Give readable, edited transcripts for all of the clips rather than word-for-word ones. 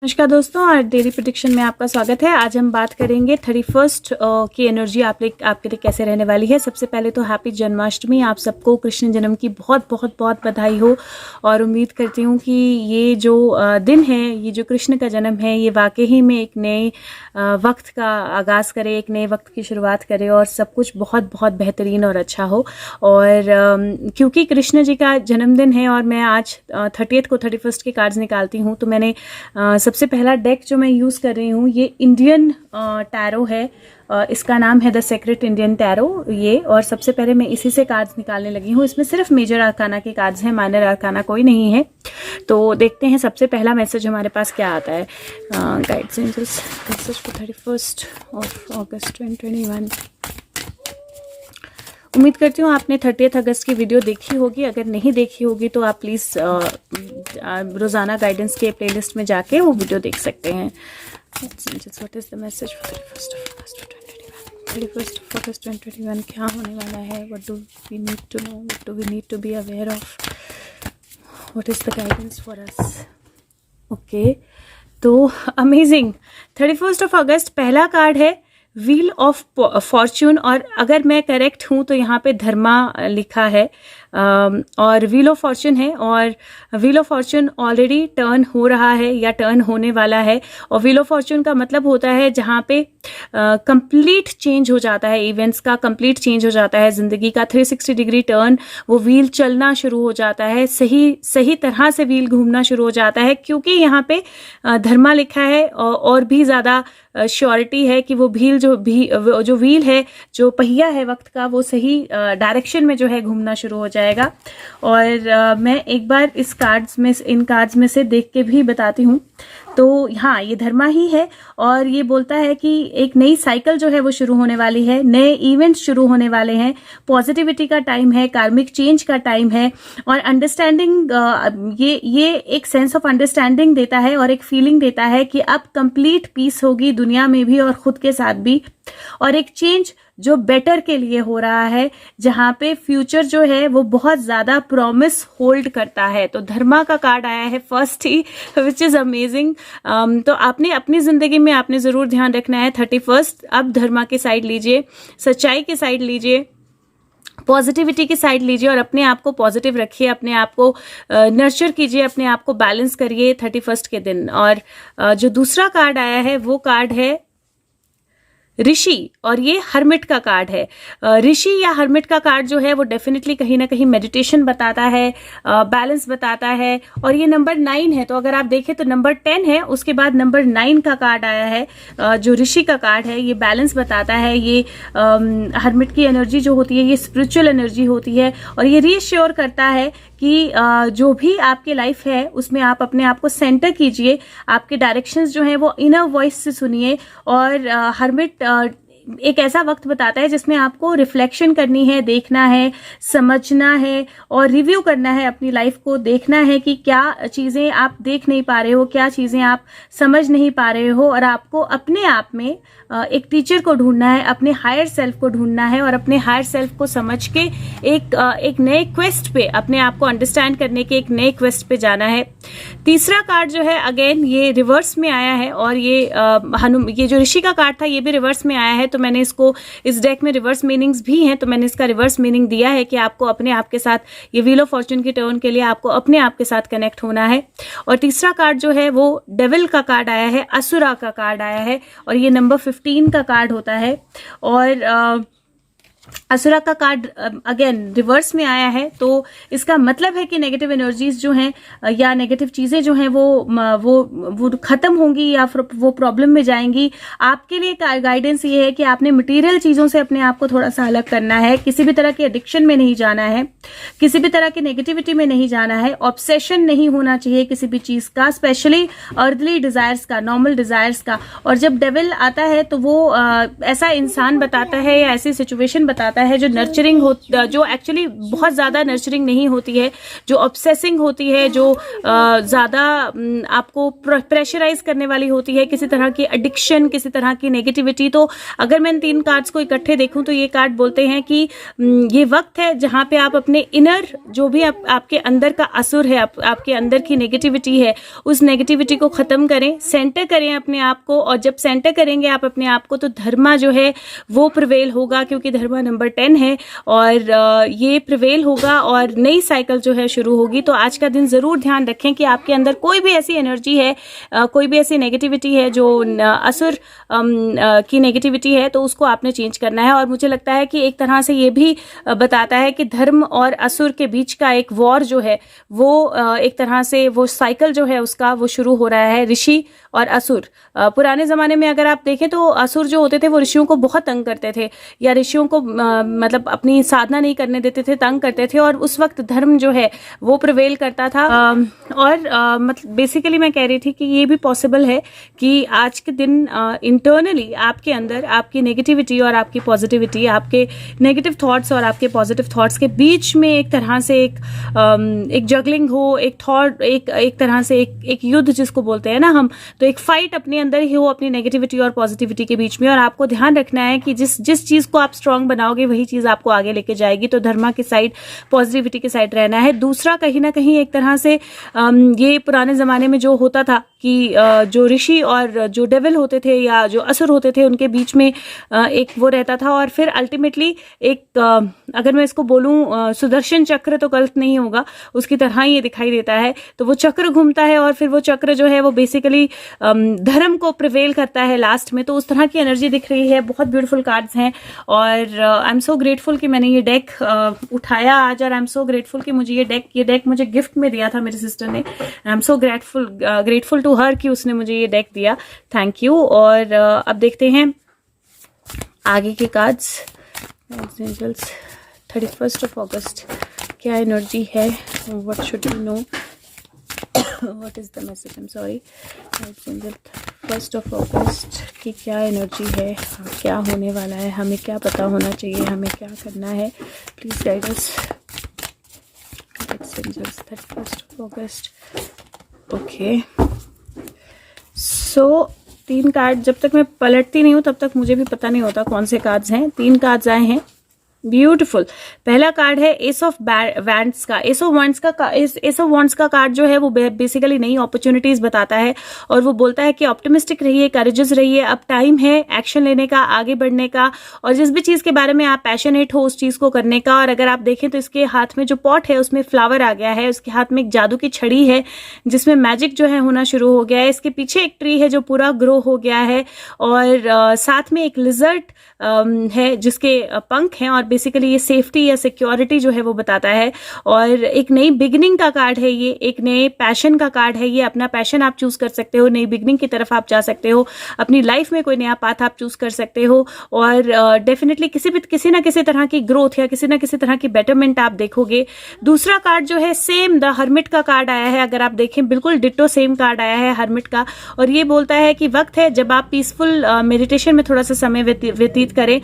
नमस्कार दोस्तों, और डेली प्रेडिक्शन में आपका स्वागत है। आज हम बात करेंगे 31 की एनर्जी आपके लिए कैसे रहने वाली है। सबसे पहले तो हैप्पी जन्माष्टमी। आप सबको कृष्ण जन्म की बहुत बहुत बहुत बधाई हो, और उम्मीद करती हूँ कि ये जो दिन है, ये जो कृष्ण का जन्म है, ये वाकई ही में एक नए वक्त का आगाज़ करे, एक नए वक्त की शुरुआत करे, और सब कुछ बहुत बहुत बेहतरीन और अच्छा हो। और क्योंकि कृष्ण जी का जन्मदिन है और मैं आज 30th को 31 के कार्ड्स निकालती हूँ, तो मैंने सबसे पहला डेक जो मैं यूज़ कर रही हूँ ये इंडियन टैरो है। इसका नाम है द सीक्रेट इंडियन टैरो ये, और सबसे पहले मैं इसी से कार्ड्स निकालने लगी हूँ। इसमें सिर्फ मेजर आर्काना के कार्ड्स हैं, माइनर आर्काना कोई नहीं है। तो देखते हैं सबसे पहला मैसेज हमारे पास क्या आता है। Guides angels message for 31 of August 2021। उम्मीद करती हूँ आपने 30 अगस्त की वीडियो देखी होगी। अगर नहीं देखी होगी तो आप प्लीज़ रोज़ाना गाइडेंस के प्लेलिस्ट में जाके वो वीडियो देख सकते हैं। What is the message for 31 of August 2021? क्या होने वाला है? What do we need to know? What do we need to be aware of? What is the guidance for us? Okay, तो अमेजिंग। 31 ऑफ अगस्त पहला card है wheel of Fortune, और अगर मैं करेक्ट हूँ तो यहाँ पे धर्मा लिखा है, और व्हील ऑफ फॉर्च्यून है, और wheel of Fortune already turn हो रहा है या टर्न होने वाला है। और व्हील ऑफ फॉर्च्यून का मतलब होता है जहाँ पे कंप्लीट चेंज हो जाता है, इवेंट्स का कंप्लीट चेंज हो जाता है, ज़िंदगी का 360 डिग्री टर्न, वो व्हील चलना शुरू हो जाता है, सही तरह से व्हील घूमना शुरू हो जाता है। क्योंकि यहाँ पे धर्मा लिखा है, और भी ज़्यादा श्योरिटी है कि वो व्हील जो व्हील है, जो पहिया है वक्त का, वो सही डायरेक्शन में जो है घूमना शुरू हो जाएगा। और मैं एक बार इन कार्ड्स में से देख के भी बताती हूँ। तो हाँ, ये धर्मा ही है, और ये बोलता है कि एक नई साइकिल जो है वो शुरू होने वाली है, नए इवेंट्स शुरू होने वाले हैं, पॉजिटिविटी का टाइम है, कार्मिक चेंज का टाइम है, और अंडरस्टैंडिंग, ये एक सेंस ऑफ अंडरस्टैंडिंग देता है और एक फीलिंग देता है कि अब कंप्लीट पीस होगी दुनिया में भी और खुद के साथ भी, और एक चेंज जो बेटर के लिए हो रहा है, जहां पे फ्यूचर जो है वो बहुत ज्यादा प्रॉमिस होल्ड करता है। तो धर्मा का कार्ड आया है first he, which is amazing. तो आपने अपनी जिंदगी में आपने जरूर ध्यान रखना है 31 अब धर्मा की साइड लीजिए, सच्चाई की साइड लीजिए, पॉजिटिविटी की साइड लीजिए, और अपने आप को पॉजिटिव रखिए, अपने आप को नर्चर कीजिए, अपने आप को बैलेंस करिए 31 के दिन। और जो दूसरा कार्ड आया है वो कार्ड है ऋषि, और ये हर्मिट का कार्ड है। ऋषि या हर्मिट का कार्ड जो है वो डेफिनेटली कहीं ना कहीं मेडिटेशन बताता है, बैलेंस बताता है, और ये नंबर 9 है। तो अगर आप देखें तो नंबर 10 है, उसके बाद नंबर 9 का कार्ड आया है, जो ऋषि का कार्ड है। ये बैलेंस बताता है, ये हर्मिट की एनर्जी जो होती है ये स्पिरिचुअल एनर्जी होती है, और ये रीश्योर करता है कि जो भी आपकी लाइफ है उसमें आप अपने आप को सेंटर कीजिए, आपके डायरेक्शंस जो हैं वो इनर वॉइस से सुनिए। और हर्मिट एक ऐसा वक्त बताता है जिसमें आपको रिफ्लेक्शन करनी है, देखना है, समझना है, और रिव्यू करना है अपनी लाइफ को, देखना है कि क्या चीज़ें आप देख नहीं पा रहे हो, क्या चीज़ें आप समझ नहीं पा रहे हो, और आपको अपने आप में एक टीचर को ढूंढना है, अपने हायर सेल्फ को ढूंढना है, और अपने हायर सेल्फ को समझ के एक नए क्वेस्ट पे, अपने आप को अंडरस्टैंड करने के एक नए क्वेस्ट पे जाना है। तीसरा कार्ड जो है अगेन ये रिवर्स में आया है, और ये जो ऋषि का कार्ड था ये भी रिवर्स में आया है। तो मैंने इसको, इस डेक में रिवर्स मीनिंग्स भी हैं, तो मैंने इसका रिवर्स मीनिंग दिया है कि आपको अपने आप के साथ, ये व्हील ऑफ फॉर्च्यून की टर्न के लिए आपको अपने आप के साथ कनेक्ट होना है। और तीसरा कार्ड जो है वो डेविल का कार्ड आया है, असुरा का कार्ड आया है, और ये नंबर 15 का कार्ड होता है। और असुरा का कार्ड अगेन रिवर्स में आया है, तो इसका मतलब है कि नेगेटिव एनर्जीज जो हैं या नेगेटिव चीजें जो हैं वो खत्म होंगी, या फिर वो प्रॉब्लम में जाएंगी। आपके लिए गाइडेंस ये है कि आपने मटेरियल चीजों से अपने आप को थोड़ा सा अलग करना है, किसी भी तरह के एडिक्शन में नहीं जाना है, किसी भी तरह की नेगेटिविटी में नहीं जाना है, ऑब्सेशन नहीं होना चाहिए किसी भी चीज का, स्पेशली अर्दली डिजायर्स का, नॉर्मल डिजायर्स का। और जब डेविल आता है तो वो ऐसा इंसान बताता है या ऐसी सिचुएशन बताता है, जो नर्चरिंग हो, जो एक्चुअली बहुत ज़्यादा नर्चरिंग नहीं होती है, जो ऑब्सेसिंग होती है, जो ज़्यादा आपको प्रेशराइज करने वाली होती है, किसी तरह की एडिक्शन, किसी तरह की नेगेटिविटी। तो अगर मैं इन 3 कार्ड्स को इकट्ठे देखूं तो ये कार्ड बोलते हैं कि ये वक्त है जहां पे आप अपने इनर, जो भी आपके अंदर का असुर है, आपके अंदर की नेगेटिविटी है, उस नेगेटिविटी को खत्म करें, सेंटर करें अपने आप को। और जब सेंटर करेंगे आप अपने आप को तो धर्मा जो है वो प्रिवेल होगा, क्योंकि धर्मा नंबर 10 है और ये प्रिवेल होगा और नई साइकिल जो है शुरू होगी। तो आज का दिन जरूर ध्यान रखें कि आपके अंदर कोई भी ऐसी एनर्जी है, कोई भी ऐसी नेगेटिविटी है जो असुर की नेगेटिविटी है, तो उसको आपने चेंज करना है। और मुझे लगता है कि एक तरह से ये भी बताता है कि धर्म और असुर के बीच का एक वॉर जो है वो एक तरह से वो साइकिल जो है उसका वो शुरू हो रहा है, ऋषि और असुर। पुराने जमाने में अगर आप देखें तो असुर जो होते थे वो ऋषियों को बहुत तंग करते थे, या ऋषियों को मतलब अपनी साधना नहीं करने देते थे, तंग करते थे, और उस वक्त धर्म जो है वो प्रिवेल करता था। और मतलब बेसिकली मैं कह रही थी कि ये भी पॉसिबल है कि आज के दिन इंटरनली आपके अंदर आपकी नेगेटिविटी और आपकी पॉजिटिविटी, आपके नेगेटिव थॉट्स और आपके पॉजिटिव थॉट्स के बीच में एक तरह से एक जगलिंग हो, एक थॉट, एक तरह से एक युद्ध जिसको बोलते हैं ना हम, तो एक फाइट अपने अंदर ही हो अपनी नेगेटिविटी और पॉजिटिविटी के बीच में। और आपको ध्यान रखना है कि जिस चीज को आप स्ट्रांग बनाओगे वही चीज आपको आगे लेके जाएगी। तो धर्मा की साइड, पॉजिटिविटी की साइड रहना है। दूसरा, कहीं ना कहीं एक तरह से ये पुराने जमाने में जो होता था कि जो ऋषि और जो डेविल होते थे या जो असुर होते थे उनके बीच में एक वो रहता था। और फिर अल्टीमेटली एक अगर मैं इसको बोलूं सुदर्शन चक्र तो गलत नहीं होगा, उसकी तरह ही ये दिखाई देता है। तो वो चक्र घूमता है और फिर वो चक्र जो है वो बेसिकली धर्म को प्रिवेल करता है लास्ट में। तो उस तरह की एनर्जी दिख रही है। बहुत ब्यूटीफुल कार्ड्स हैं और आई एम सो ग्रेटफुल कि मैंने ये डेक उठाया आज, और आई एम सो ग्रेटफुल कि मुझे ये डेक मुझे गिफ्ट में दिया था मेरी सिस्टर ने। I am so grateful to her कि उसने मुझे ये डेक दिया। Thank you. और अब देखते हैं आगे के कार्ड्स। 31 अगस्त क्या एनर्जी है, what should you know, what is the message, I am sorry. 1 अगस्त की क्या एनर्जी है, क्या होने वाला है, हमें क्या पता होना चाहिए, हमें क्या करना है, प्लीज गाइड अस। 31 अगस्त, ओके। सो 3 कार्ड जब तक मैं पलटती नहीं हूँ तब तक मुझे भी पता नहीं होता कौन से कार्ड्स हैं। 3 कार्ड्स आए हैं, ब्यूटीफुल। पहला कार्ड है एस ऑफ वैंड्स का। एस ऑफ वॉन्ड्स का कार्ड जो है वो बेसिकली नई अपॉर्चुनिटीज बताता है और वो बोलता है कि ऑप्टिमिस्टिक रहिए, करेजियस रहिए, अब टाइम है एक्शन लेने का, आगे बढ़ने का, और जिस भी चीज के बारे में आप पैशनेट हो उस चीज को करने का। और अगर आप देखें तो इसके हाथ में जो पॉट है उसमें फ्लावर आ गया है, उसके हाथ में एक जादू की छड़ी है जिसमें मैजिक जो है होना शुरू हो गया है। इसके पीछे एक ट्री है जो पूरा ग्रो हो गया है और साथ में एक लिजर्ट है जिसके पंख हैं, और बेसिकली ये सेफ्टी या सिक्योरिटी जो है वो बताता है। और एक नई बिगिनिंग का कार्ड है ये, एक नए पैशन का कार्ड है ये। अपना पैशन आप चूज कर सकते हो, नई बिगिनिंग की तरफ आप जा सकते हो, अपनी लाइफ में कोई नया पाथ आप चूज कर सकते हो, और डेफिनेटली किसी ना किसी तरह की ग्रोथ या किसी ना किसी तरह की बेटरमेंट आप देखोगे। दूसरा कार्ड जो है सेम द हर्मिट का कार्ड आया है, अगर आप देखें बिल्कुल डिट्टो सेम कार्ड आया है हर्मिट का, और ये बोलता है कि वक्त है जब आप पीसफुल मेडिटेशन में थोड़ा सा समय व्यतीत करें,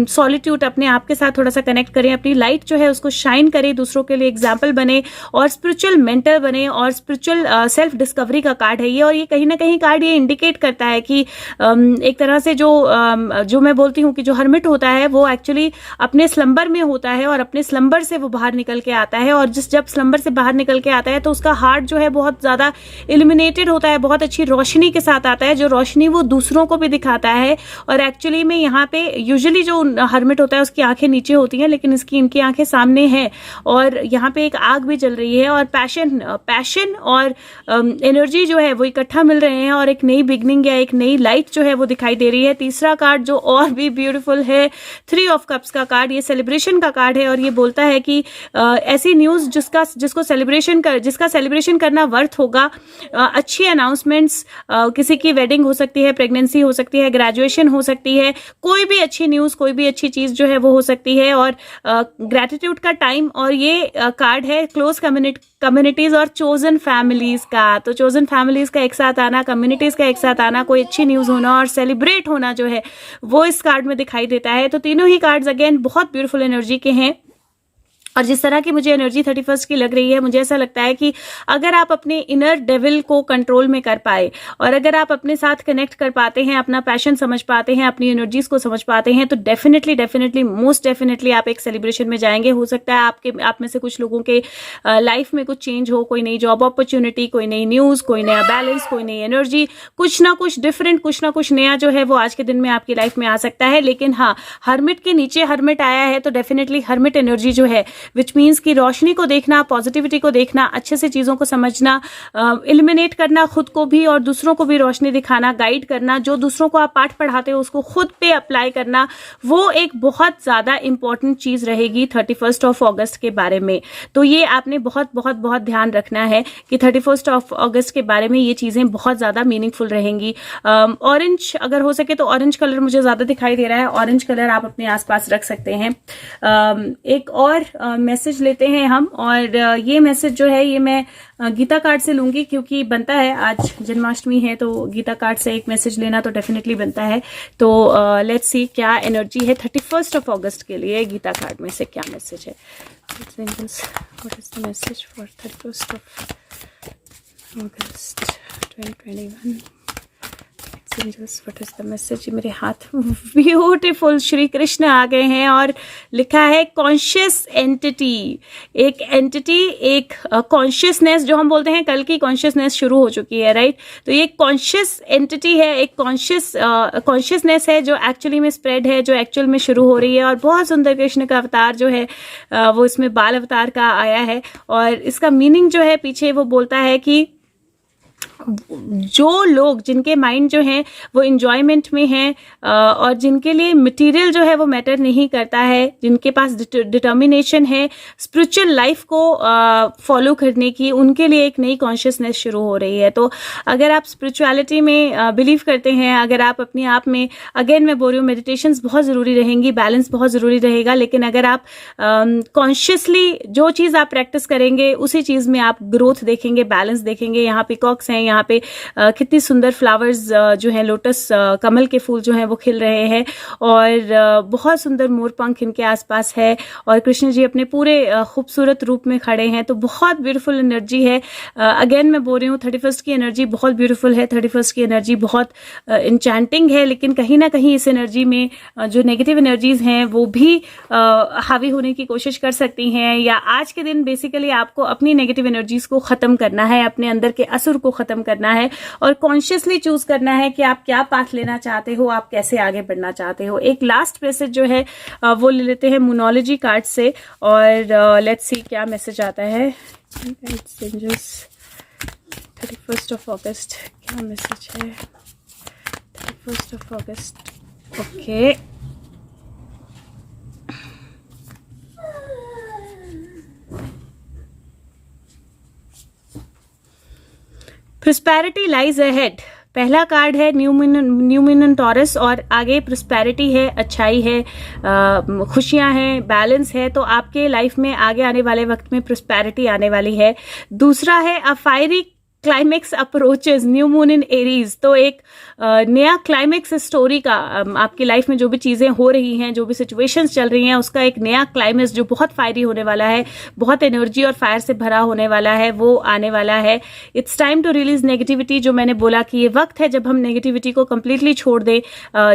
सॉलिट्यूड अपने आप के साथ थोड़ा सा कनेक्ट करें, अपनी लाइट जो है उसको शाइन करें, दूसरों के लिए एग्जाम्पल बने और स्पिरिचुअल मेंटर बने, और स्पिरिचुअल सेल्फ डिस्कवरी का कार्ड है ये। और ये कहीं ना कहीं कार्ड ये इंडिकेट करता है कि एक तरह से जो मैं बोलती हूँ कि जो हर्मिट होता है वो एक्चुअली अपने स्लंबर में होता है और अपने स्लंबर से वो बाहर निकल के आता है, और जब स्लंबर से बाहर निकल के आता है तो उसका हार्ट जो है बहुत ज्यादा इल्यूमिनेटेड होता है, बहुत अच्छी रोशनी के साथ आता है, जो रोशनी वो दूसरों को भी दिखाता है। और एक्चुअली में यहाँ पे यूजुअली जो हर्मिट होता है उसकी आंखें नीचे होती हैं, लेकिन इनकी आंखें सामने हैं, और यहाँ पे एक आग भी जल रही है, और पैशन और एनर्जी जो है वो इकट्ठा मिल रहे हैं, और एक नई बिगनिंग या एक नई लाइट जो है वो दिखाई दे रही है। तीसरा कार्ड जो और भी ब्यूटीफुल है, 3 ऑफ कप्स का कार्ड, ये सेलिब्रेशन का कार्ड है, और ये बोलता है कि ऐसी न्यूज जिसका सेलिब्रेशन करना वर्थ होगा, अच्छी अनाउंसमेंट्स, किसी की वेडिंग हो सकती है, प्रेगनेंसी हो सकती है, ग्रेजुएशन हो सकती है, कोई भी अच्छी न्यूज, कोई भी अच्छी चीज जो है वो हो सकती है, और ग्रैटिट्यूड का टाइम। और ये कार्ड है क्लोज कम्युनिटीज और चोजन फैमिलीज का। तो चोजन फैमिलीज का एक साथ आना, कम्युनिटीज का एक साथ आना, कोई अच्छी न्यूज होना और सेलिब्रेट होना जो है वो इस कार्ड में दिखाई देता है। तो तीनों ही कार्ड्स अगेन बहुत ब्यूटीफुल एनर्जी के हैं। और जिस तरह की मुझे एनर्जी 31 की लग रही है, मुझे ऐसा लगता है कि अगर आप अपने इनर डेविल को कंट्रोल में कर पाए, और अगर आप अपने साथ कनेक्ट कर पाते हैं, अपना पैशन समझ पाते हैं, अपनी एनर्जीज को समझ पाते हैं, तो डेफिनेटली मोस्ट डेफिनेटली आप एक सेलिब्रेशन में जाएंगे। हो सकता है आप में से कुछ लोगों के लाइफ में कुछ चेंज हो, कोई नई जॉब अपॉर्चुनिटी, कोई नई न्यूज, कोई नया बैलेंस, कोई नई एनर्जी, कुछ ना कुछ डिफरेंट, कुछ ना कुछ नया जो है वो आज के दिन में आपकी लाइफ में आ सकता है। लेकिन हाँ, हर्मिट के नीचे हर्मिट आया है, तो डेफिनेटली हर्मिट एनर्जी जो है, विच मीन्स कि रोशनी को देखना, पॉजिटिविटी को देखना, अच्छे से चीज़ों को समझना, इल्यूमिनेट करना खुद को भी और दूसरों को भी रोशनी दिखाना, गाइड करना, जो दूसरों को आप पाठ पढ़ाते हो उसको खुद पे अप्लाई करना, वो एक बहुत ज़्यादा इंपॉर्टेंट चीज़ रहेगी 31 अगस्त के बारे में। तो ये आपने बहुत बहुत बहुत ध्यान रखना है कि 31 अगस्त के बारे में ये चीज़ें बहुत ज़्यादा मीनिंगफुल रहेंगी। ऑरेंज, अगर हो सके तो ऑरेंज कलर मुझे ज़्यादा दिखाई दे रहा है, ऑरेंज कलर आप अपने आसपास रख सकते हैं। एक और मैसेज लेते हैं हम, और ये मैसेज जो है ये मैं गीता कार्ड से लूंगी, क्योंकि बनता है, आज जन्माष्टमी है तो गीता कार्ड से एक मैसेज लेना तो डेफिनेटली बनता है। तो लेट्स सी क्या एनर्जी है 31 अगस्त के लिए, गीता कार्ड में से क्या मैसेज है। What is the message for 31 August 2021? What is the message? मेरे हाथ ब्यूटीफुल श्री कृष्ण आ गए हैं और लिखा है कॉन्शियस एंटिटी। एक एंटिटी, एक कॉन्शियसनेस, जो हम बोलते हैं कल की कॉन्शियसनेस शुरू हो चुकी है, राइट? तो ये कॉन्शियस एंटिटी है, एक कॉन्शियसनेस है जो एक्चुअली में स्प्रेड है, जो एक्चुअल में शुरू हो रही है। और बहुत सुंदर कृष्ण का अवतार जो है वो इसमें बाल अवतार का आया है, और इसका मीनिंग जो है पीछे वो बोलता है कि जो लोग, जिनके माइंड जो है वो इंजॉयमेंट में है, और जिनके लिए मटेरियल जो है वो मैटर नहीं करता है, जिनके पास डिटर्मिनेशन है स्पिरिचुअल लाइफ को फॉलो करने की, उनके लिए एक नई कॉन्शियसनेस शुरू हो रही है। तो अगर आप स्पिरिचुअलिटी में बिलीव करते हैं, अगर आप अपने आप में, अगेन मैं बोल रही हूँ, मेडिटेशंस बहुत ज़रूरी रहेंगी, बैलेंस बहुत ज़रूरी रहेगा, लेकिन अगर आप कॉन्शियसली जो चीज़ आप प्रैक्टिस करेंगे उसी चीज़ में आप ग्रोथ देखेंगे, बैलेंस देखेंगे। यहाँ पिकॉक्स हैं, यहाँ पे कितनी सुंदर फ्लावर्स जो हैं, लोटस कमल के फूल जो हैं वो खिल रहे हैं, और बहुत सुंदर मोरपंख इनके आसपास है, और कृष्ण जी अपने पूरे खूबसूरत रूप में खड़े हैं। तो बहुत ब्यूटीफुल एनर्जी है। अगेन मैं बोल रही हूँ 31 की एनर्जी बहुत ब्यूटीफुल है, 31 की एनर्जी बहुत इंचैंटिंग है, लेकिन कहीं ना कहीं इस एनर्जी में जो नेगेटिव एनर्जीज हैं वो भी हावी होने की कोशिश कर सकती हैं, या आज के दिन बेसिकली आपको अपनी नेगेटिव एनर्जीज को खत्म करना है, अपने अंदर के असुर को खत्म करना है, और कॉन्शियसली चूज करना है कि आप क्या पाथ लेना चाहते हो, आप कैसे आगे बढ़ना चाहते हो। एक लास्ट मैसेज जो है वो ले लेते हैं मोनोलॉजी कार्ड से, और लेट्स सी क्या मैसेज आता है 31 अगस्त। क्या मैसेज है 31 अगस्त? Okay, prosperity lies ahead. पहला कार्ड है न्यू मून टॉरस, और आगे प्रोस्पेरिटी है, अच्छाई है, खुशियां हैं, बैलेंस है। तो आपके लाइफ में आगे आने वाले वक्त में प्रोस्पेरिटी आने वाली है। दूसरा है a fiery climax approaches, new moon in Aries. तो एक नया क्लाइमेक्स स्टोरी का, आपकी लाइफ में जो भी चीज़ें हो रही हैं, जो भी सिचुएशंस चल रही हैं, उसका एक नया क्लाइमेक्स जो बहुत फायरी होने वाला है, बहुत एनर्जी और फायर से भरा होने वाला है, वो आने वाला है। It's time to release negativity. जो मैंने बोला कि ये वक्त है जब हम नेगेटिविटी को कंप्लीटली छोड़ दें,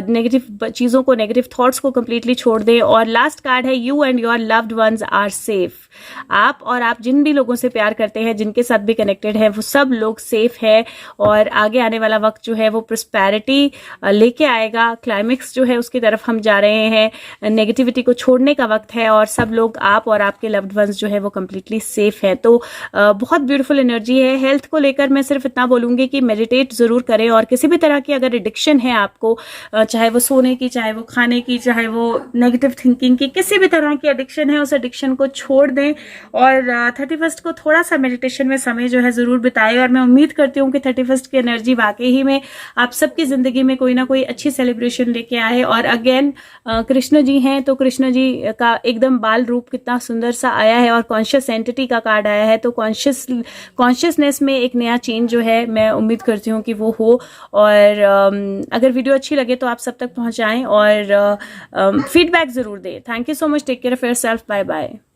नेगेटिव चीज़ों को, नेगेटिव थॉट्स को कंप्लीटली छोड़ दें। और लास्ट कार्ड है you and your loved ones are safe. आप और आप जिन भी लोगों से प्यार करते हैं, जिनके साथ भी कनेक्टेड है, वो सब लोग सेफ है, और आगे आने वाला वक्त जो है वो प्रोस्पेरिटी लेके आएगा। क्लाइमेक्स जो है उसकी तरफ हम जा रहे हैं, नेगेटिविटी को छोड़ने का वक्त है, और सब लोग, आप और आपके लव्ड वंस जो है वो कंप्लीटली सेफ है। तो बहुत ब्यूटीफुल एनर्जी है। हेल्थ को लेकर मैं सिर्फ इतना बोलूंगी कि मेडिटेट जरूर करें, और किसी भी तरह की अगर एडिक्शन है आपको, चाहे वो सोने की, चाहे वो खाने की, चाहे वो नेगेटिव थिंकिंग की, किसी भी तरह की एडिक्शन है, उस एडिक्शन को छोड़ दें, और 31 को थोड़ा सा मेडिटेशन में समय जो है जरूर बिताएं। और मैं उम्मीद करती हूँ कि 31st की एनर्जी वाकई ही में आप सबकी ज़िंदगी में कोई ना कोई अच्छी सेलिब्रेशन लेके आए। और अगेन कृष्ण जी हैं तो कृष्ण जी का एकदम बाल रूप कितना सुंदर सा आया है और कॉन्शियस एंटिटी का कार्ड आया है, तो कॉन्शियसनेस में एक नया चेंज जो है मैं उम्मीद करती हूँ कि वो हो। और अगर वीडियो अच्छी लगे तो आप सब तक पहुँचाएँ और फीडबैक ज़रूर दें। Thank you so much, take care of yourself, bye bye.